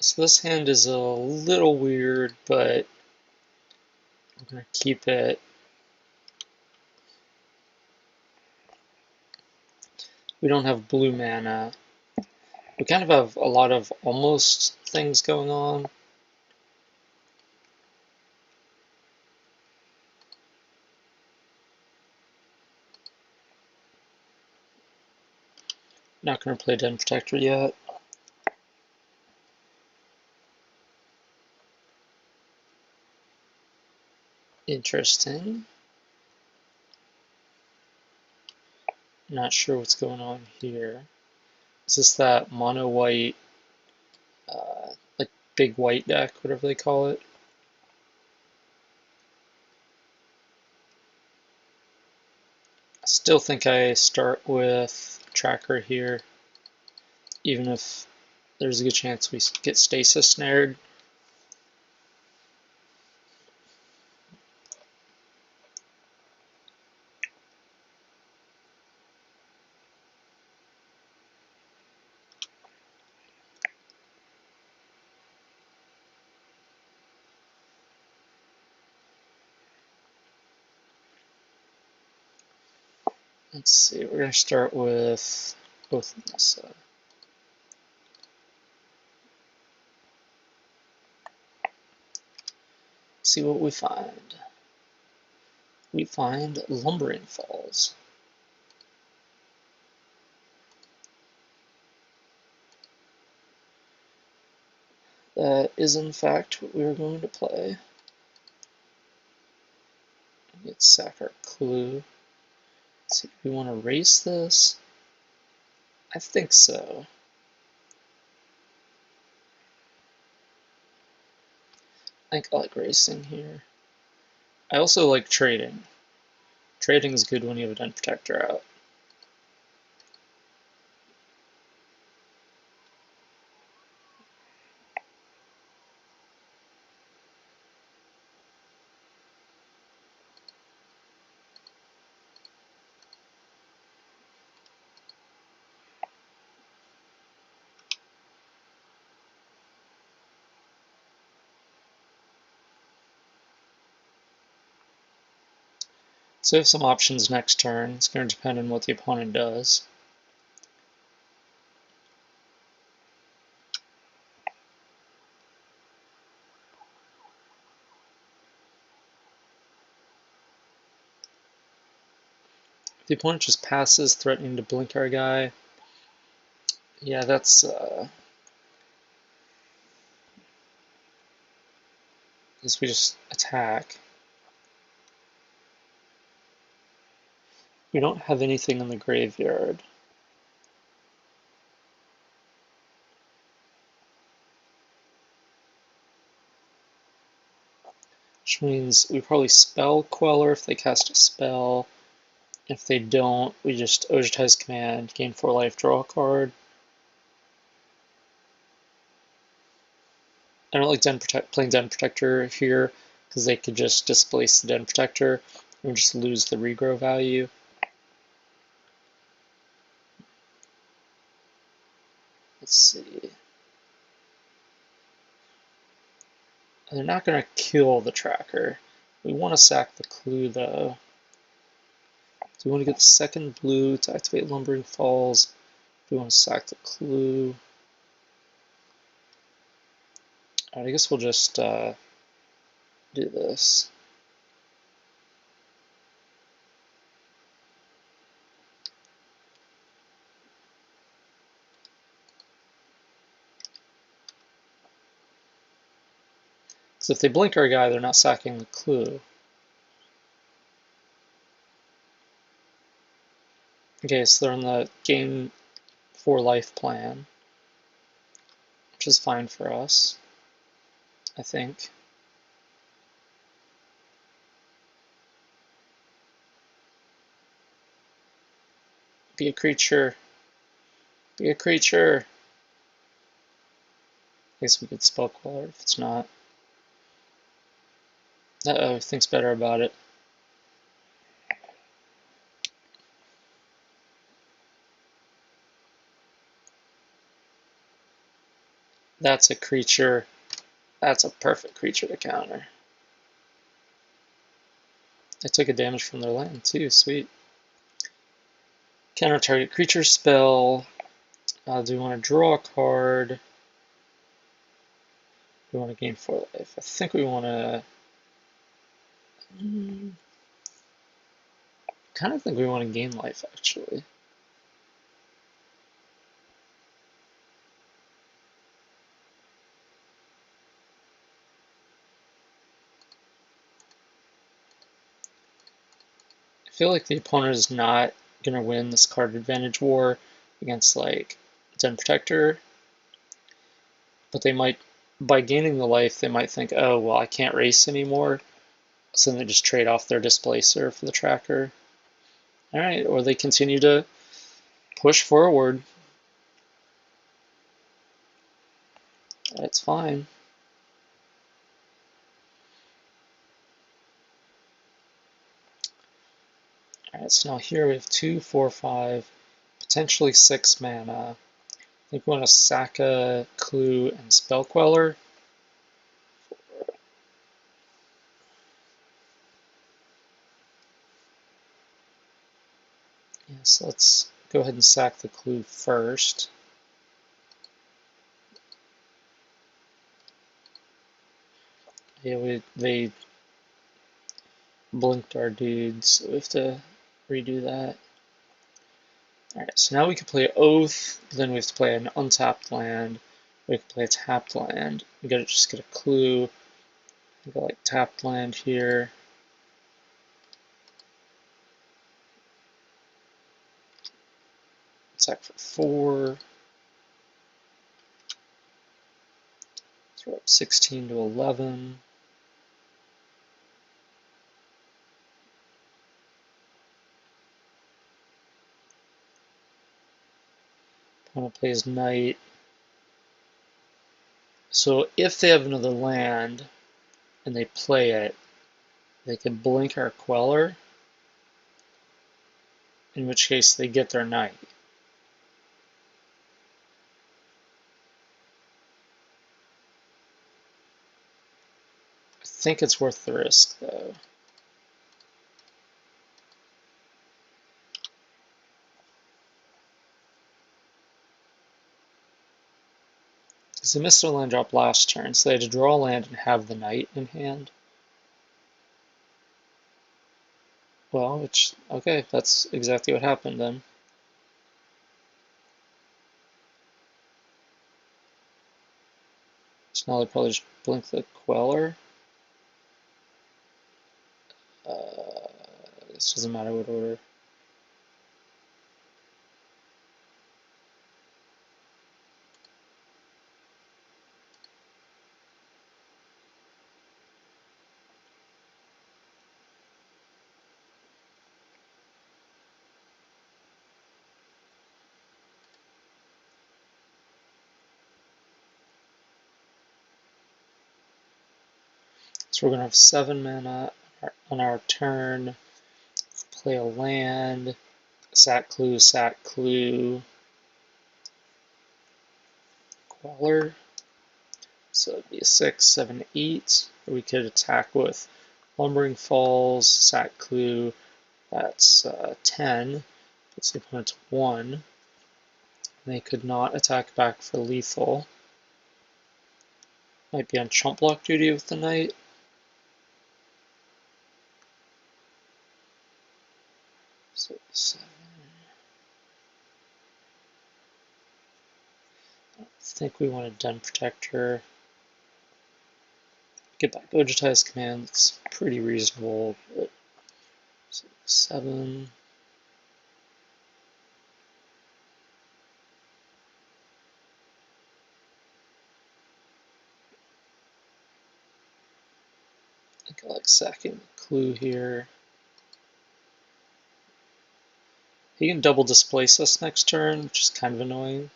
So this hand is a little weird, but I'm going to keep it. We don't have blue mana. We kind of have a lot of almost things going on. Not going to play Den Protector yet. Interesting. Not sure what's going on here. Is this that mono white, like big white deck, whatever they call it? I still think I start with Tracker here, even if there's a good chance we get Stasis snared. Let's see, we're going to start with both of this. See what we find. We find Lumbering Falls. That is in fact what we are going to play. Let's sack our clue. Let's see, do we want to race this? I think so. I think I like racing here. I also like trading. Trading is good when you have a Den Protector out. So we have some options next turn. It's going to depend on what the opponent does. If the opponent just passes, threatening to blink our guy, yeah, that's is we just attack. We don't have anything in the graveyard. Which means we probably spell Queller if they cast a spell. If they don't, we just Ojutai's Command, gain 4 life, draw a card. I don't like playing Den Protector here because they could just displace the Den Protector and just lose the regrow value. Let's see. They're not going to kill the tracker. We want to sack the clue though. Do we want to get the second blue to activate Lumbering Falls? Do we want to sack the clue? Alright, I guess we'll just do this. Because if they blink our guy, they're not sacking the clue. Okay, so they're on the gain 4 life plan, which is fine for us, I think. Be a creature. Be a creature. I guess we could spell Queller if it's not. Uh-oh, thinks better about it. That's a creature. That's a perfect creature to counter. I took a damage from their land too, sweet. Counter target creature spell. Do we want to draw a card? Do we want to gain 4 life? I think we want to... kind of think we want to gain life, actually. I feel like the opponent is not going to win this card advantage war against, like, Den Protector. But they might, by gaining the life, they might think, oh, well, I can't race anymore. So then they just trade off their Displacer for the tracker. Alright, or they continue to push forward. That's fine. Alright, so now here we have 2, 4, 5, potentially 6 mana. I think we want to sack a Clue and Spell Queller. Yeah, so let's go ahead and sack the Clue first. Yeah, they blinked our dudes, so we have to redo that. Alright, so now we can play Oath, but then we have to play an untapped land. We can play a tapped land. We gotta just get a Clue. We got like tapped land here. Sack for 4. Throw up 16 to 11. Opponent plays Knight. So if they have another land and they play it, they can blink our Queller, in which case they get their Knight. I think it's worth the risk, though. Because they missed a land drop last turn, so they had to draw a land and have the Knight in hand. Well, okay, that's exactly what happened then. So now they probably just blink the Queller. This doesn't matter what order. So we're going to have 7 mana on our turn. Play a land. Sack Clue, Queller. So it'd be a 6, 7, 8. Or we could attack with Lumbering Falls, Sack Clue. That's 10. Puts the opponent to 1. They could not attack back for lethal. Might be on chump block duty with the Knight. So 7. I think we want a Den Protector. Get back Ojutai's command. It's pretty reasonable, but so 7. I think I like sacking the Clue here. He can double displace us next turn, which is kind of annoying.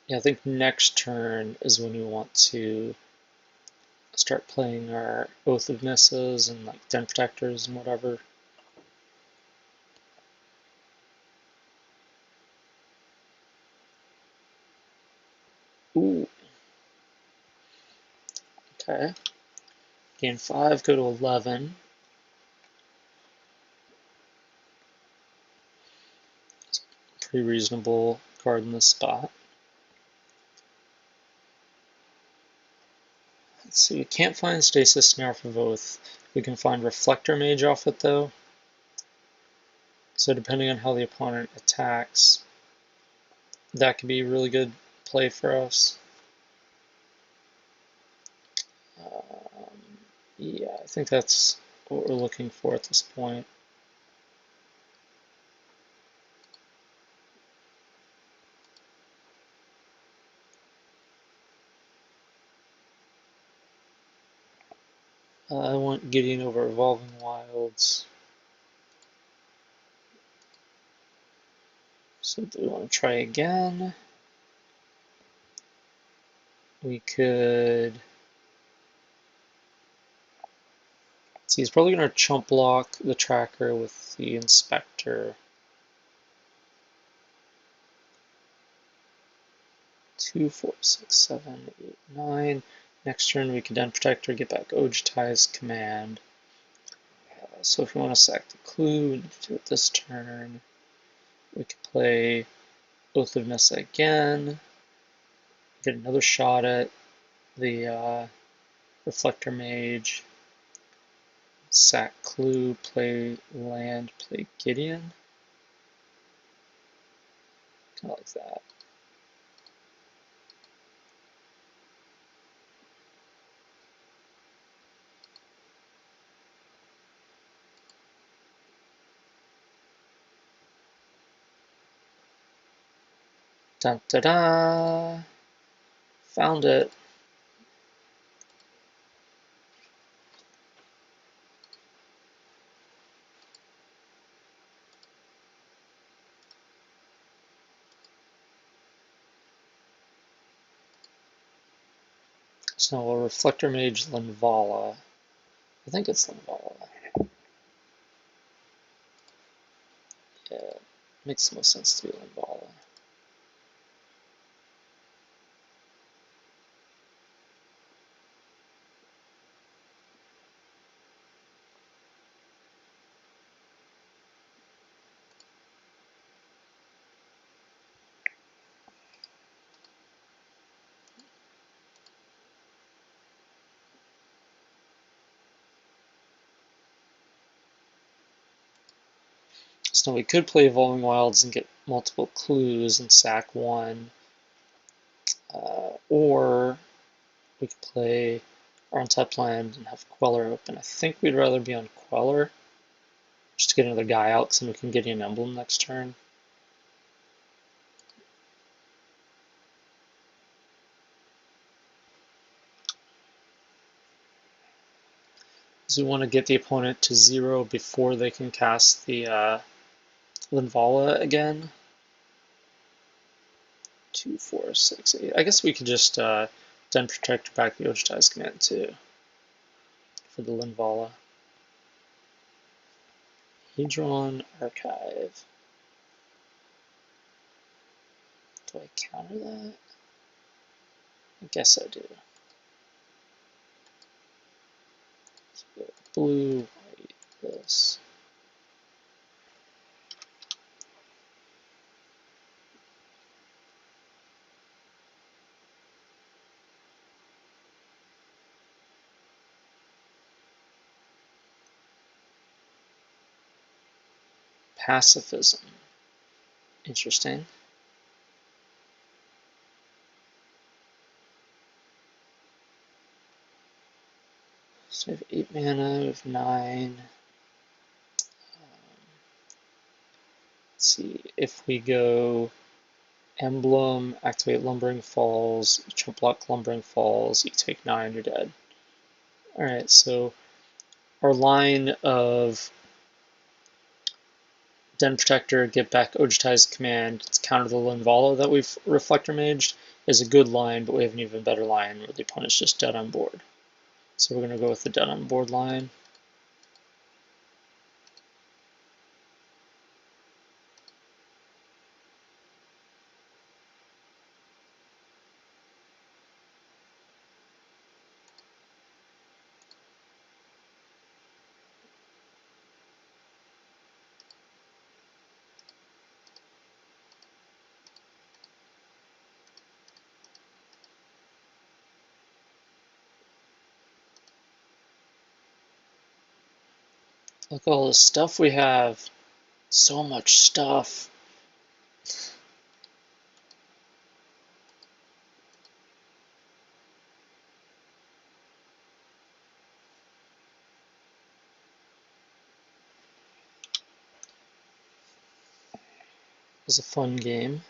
Yeah, I think next turn is when we want to start playing our Oath of Misses and like Den Protectors and whatever. Ooh. Okay. Gain 5, go to 11. It's pretty reasonable card in this spot. Let's see, we can't find Stasis Snare for Oath. We can find Reflector Mage off it though. So depending on how the opponent attacks, that could be a really good play for us. Yeah, I think that's what we're looking for at this point. I want Gideon over Evolving Wilds. So do we want to try again? We could... See, he's probably going to chump block the tracker with the Inspector. 2, 4, 6, 7, 8, 9. Next turn we can Den Protector, get back Ojutai's Command. So if we want to sack the clue, we need to do it this turn. We could play Oath of Nissa again. Get another shot at the Reflector Mage. Sack clue, play land, play Gideon. Kind of like that. Dun da da! Found it. So a Reflector Mage Linvala. I think it's Linvala. Yeah, it makes the most sense to be Linvala. So we could play Evolving Wilds and get multiple clues and sack one. Or we could play our untapped land and have Queller open. I think we'd rather be on Queller, just to get another guy out, so we can get an emblem next turn. So we want to get the opponent to 0 before they can cast the Linvala again. 2, 4, 6, 8. I guess we could just Den Protector back the Ojutai's Command too for the Linvala. Hedron Archive. Do I counter that? I guess I do. So blue, white, this. Pacifism. Interesting. So we have 8 mana, we have 9. Let's see, if we go Emblem, activate Lumbering Falls, chump block Lumbering Falls, you take 9, you're dead. Alright, so our line of Den Protector, get back Ojutai's Command, it's counter the Linvala that we've Reflector Maged, is a good line, but we have an even better line where the opponent's just dead on board. So we're going to go with the dead on board line. Look at all the stuff we have. So much stuff. It was a fun game.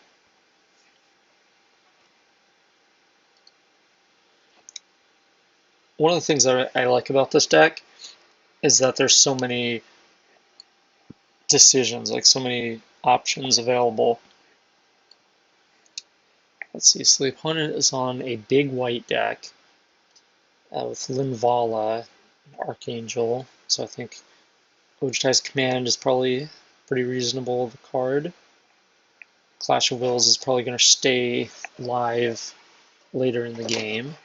One of the things that I like about this deck is that there's so many decisions, like so many options available. Let's see, so the opponent is on a big white deck with Linvala and Archangel, so I think Ojutai's Command is probably pretty reasonable of a card. Clash of Wills is probably going to stay live later in the game.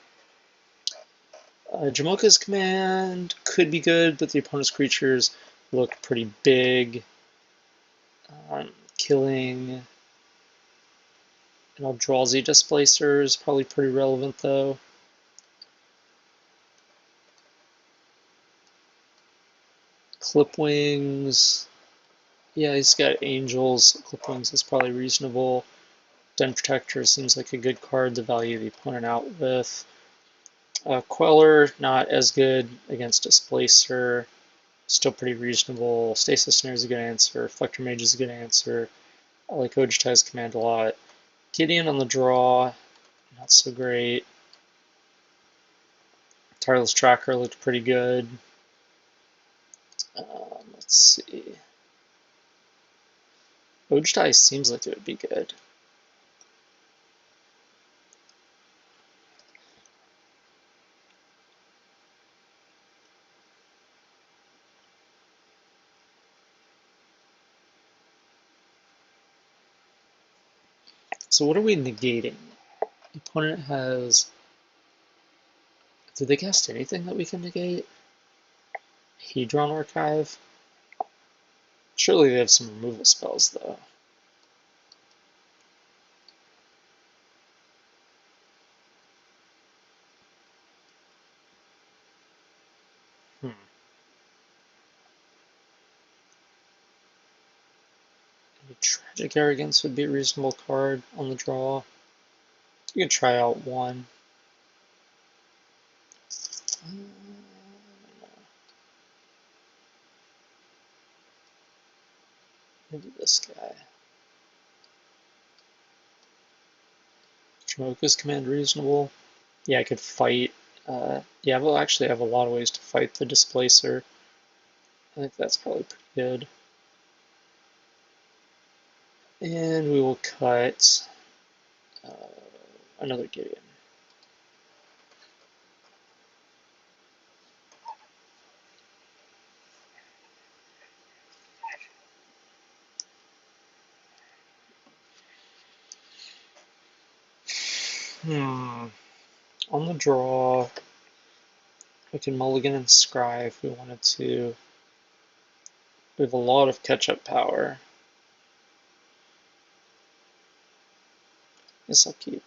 Jamoka's Command could be good, but the opponent's creatures look pretty big. Killing an Eldrazi Displacer is probably pretty relevant, though. Clipwings, yeah, he's got Angels. Clipwings is probably reasonable. Den Protector seems like a good card to value the opponent out with. Queller, not as good against Displacer. Still pretty reasonable. Stasis Snare is a good answer. Flector Mage is a good answer. I like Ojutai's Command a lot. Gideon on the draw, not so great. Tireless Tracker looked pretty good. Let's see. Ojutai seems like it would be good. So what are we negating? The opponent has... Did they cast anything that we can negate? Hedron Archive? Surely they have some removal spells, though. Maybe Tragic Arrogance would be a reasonable card on the draw. You can try out one. Maybe this guy. Jamoka's Command reasonable. Yeah, I could fight. Yeah, well, actually, I have a lot of ways to fight the Displacer. I think that's probably pretty good. And we will cut another Gideon. On the draw, we can mulligan and scry if we wanted to. We have a lot of catch-up power. Guess I'll keep.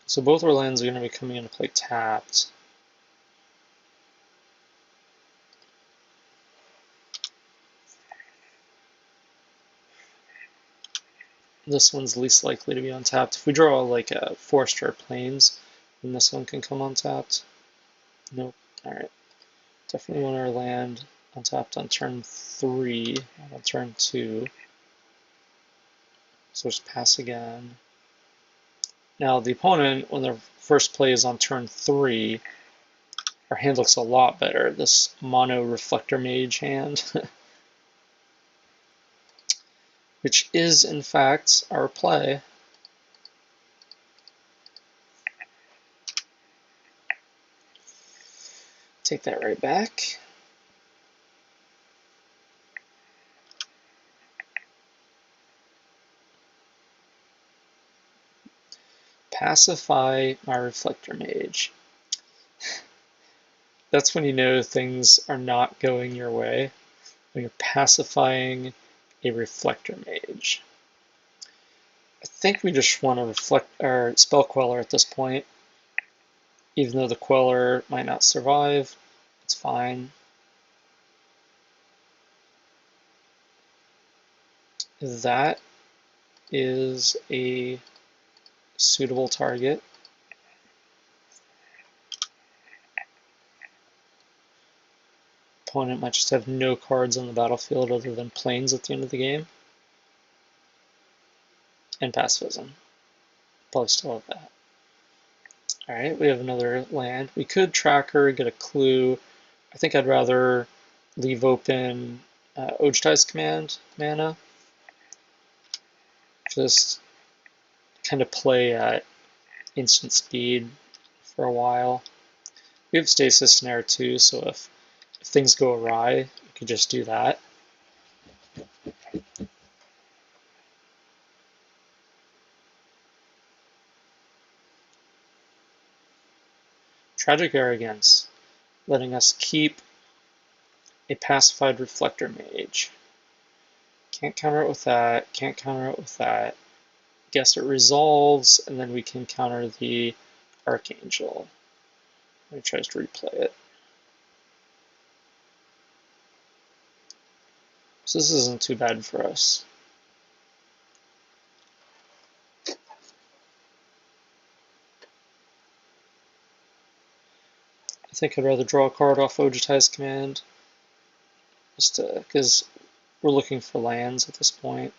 So both our lands are going to be coming into play tapped. This one's least likely to be untapped. If we draw like a Forest or Plains, then this one can come untapped. Nope. Alright. Definitely want our land untapped on turn 3, not on turn 2. So just pass again. Now the opponent, when their first play is on turn 3, Our hand looks a lot better, this mono reflector mage hand, which is in fact our play. Take that right back. Pacify my reflector mage. That's when you know things are not going your way, when you're pacifying a reflector mage. I think we just want to reflect our spell queller at this point. Even though the queller might not survive, it's fine. That is a suitable target. Opponent might just have no cards on the battlefield other than planes at the end of the game. And pacifism. Probably still have that. Alright, we have another land. We could tracker, get a clue. I think I'd rather leave open Ojtai's Command mana. Just kind of play at instant speed for a while. We have Stasis Snare too, so if things go awry, we could just do that. Tragic Arrogance, letting us keep a pacified Reflector Mage. Can't counter it with that, can't counter it with that. Guess it resolves, and then we can counter the Archangel. He tries to replay it. So this isn't too bad for us. I think I'd rather draw a card off Ojtai's Command, just because we're looking for lands at this point.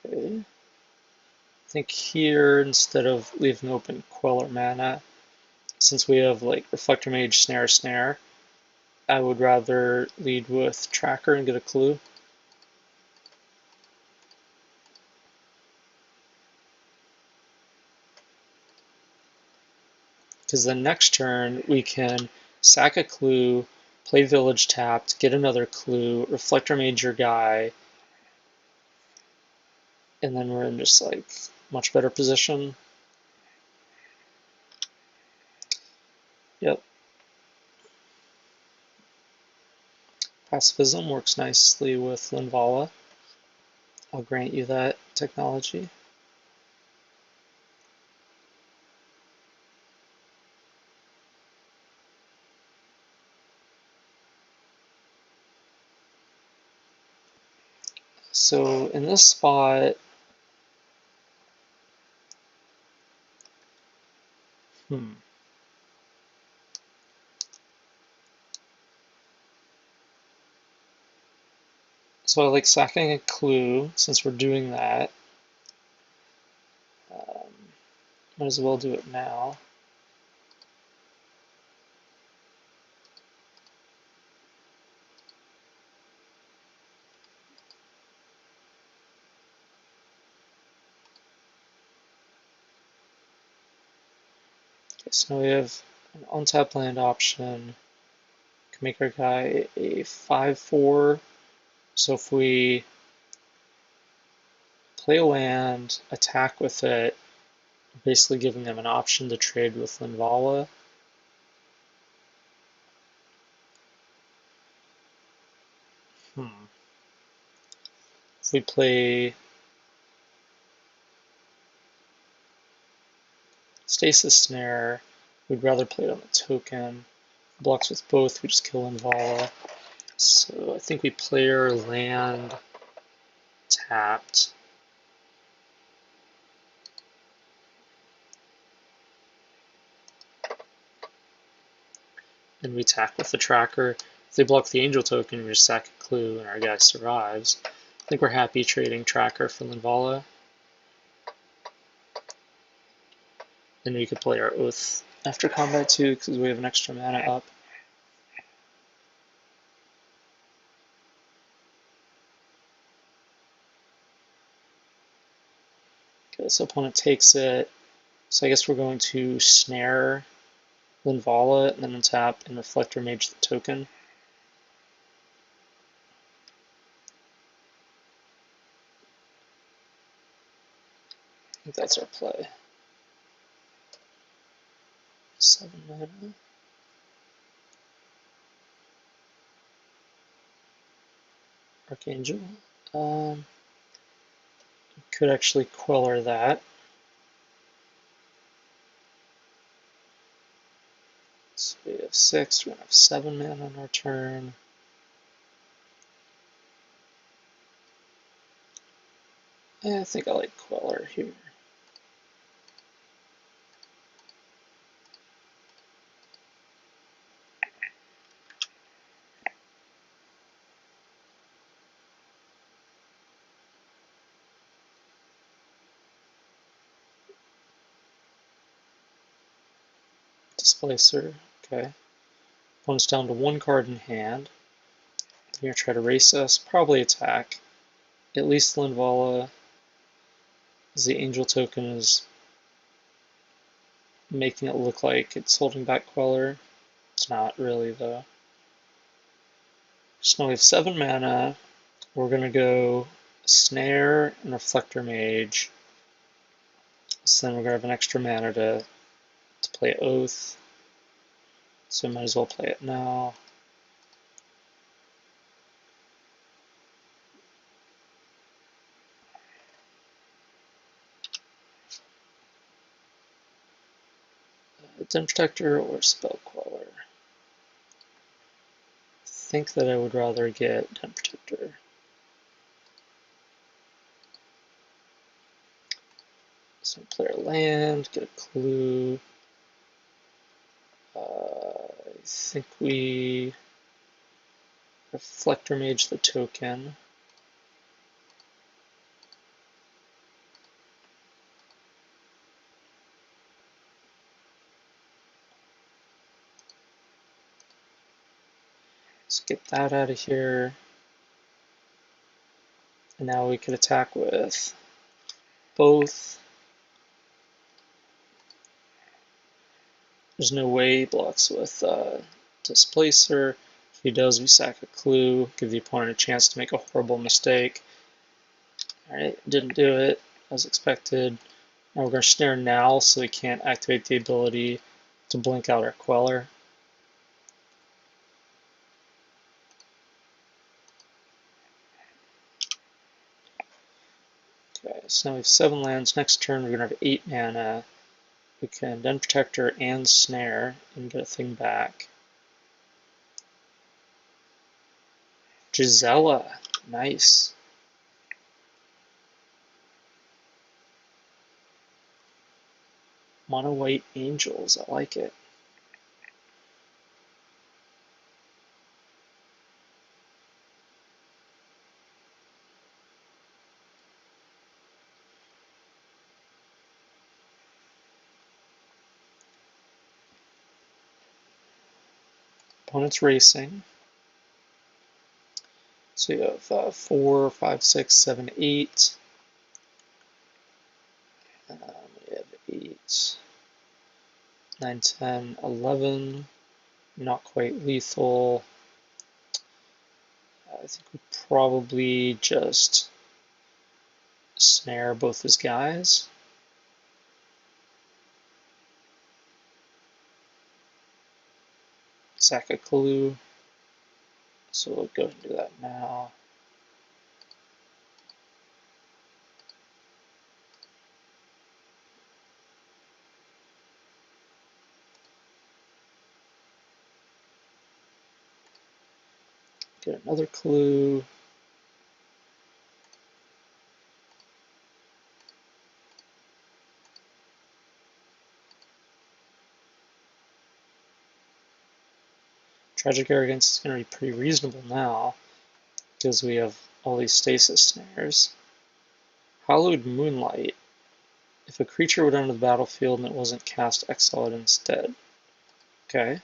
Okay. I think here, instead of leaving open Queller mana, since we have like Reflector Mage, Snare, Snare, I would rather lead with Tracker and get a clue. Because the next turn we can sack a clue, play Village tapped, get another clue, Reflector Mage your guy, and then we're in just like much better position. Yep. Pacifism works nicely with Linvala. I'll grant you that technology. So in this spot, So I like sacking a clue since we're doing that. Might as well do it now. Okay, so now we have an untapped land option. Can make our guy a 5/4. So if we play a land, attack with it, basically giving them an option to trade with Linvala. If we play Stasis Snare, we'd rather play it on the token. Blocks with both, we just kill Invala. So I think we play our land tapped. And we attack with the tracker. If they block the angel token, we just sack a clue and our guy survives. I think we're happy trading tracker for Linvala. And we could play our oath after combat too, because we have an extra mana up. Okay, so opponent takes it. So I guess we're going to snare Linvala and then untap and Reflector Mage the token. I think that's our play. 7 mana. Archangel. Could actually Queller that. So we have 6, we're going to have 7 mana on our turn. I think I like Queller here. Displacer, okay. Opponent's down to 1 card in hand. They're going to try to race us, probably attack. At least Linvala, as the angel token is making it look like it's holding back Queller. It's not really though. So now we have 7 mana. We're going to go Snare and Reflector Mage. So then we're going to have an extra mana to play Oath. So might as well play it now. Den Protector or Spell Queller. I think that I would rather get Den Protector. So play our land, get a clue. I think we Reflector Mage the token. Let's get that out of here. And now we could attack with both. There's no way he blocks with Displacer. If he does, we sack a clue, give the opponent a chance to make a horrible mistake. Alright, didn't do it as expected. Now we're going to snare now so we can't activate the ability to blink out our Queller. Okay, so now we have 7 lands. Next turn we're going to have 8 mana. We can Den Protector and Snare and get a thing back. Gisela, nice. Mono White Angels, I like it. Opponent's racing. So you have 4, 5, 6, 7, 8. We have 8, 9, 10, 11. Not quite lethal. I think we probably just snare both his guys. Sack a clue. So we'll go and do that now. Get another clue. Tragic Arrogance is going to be pretty reasonable now because we have all these stasis snares. Hallowed Moonlight. If a creature would enter the battlefield and it wasn't cast, exile it instead. Okay.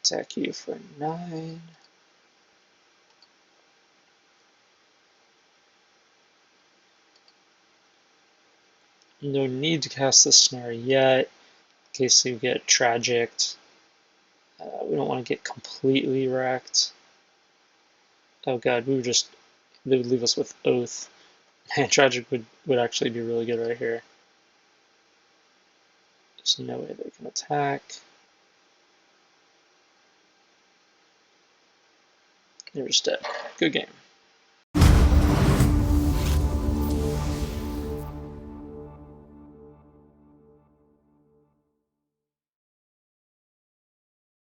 Attack you for 9. No need to cast the snare yet, in case you get tragicked. We don't want to get completely wrecked. Oh god, they would leave us with Oath. Man, tragic would actually be really good right here. There's no way they can attack. They're just dead. Good game.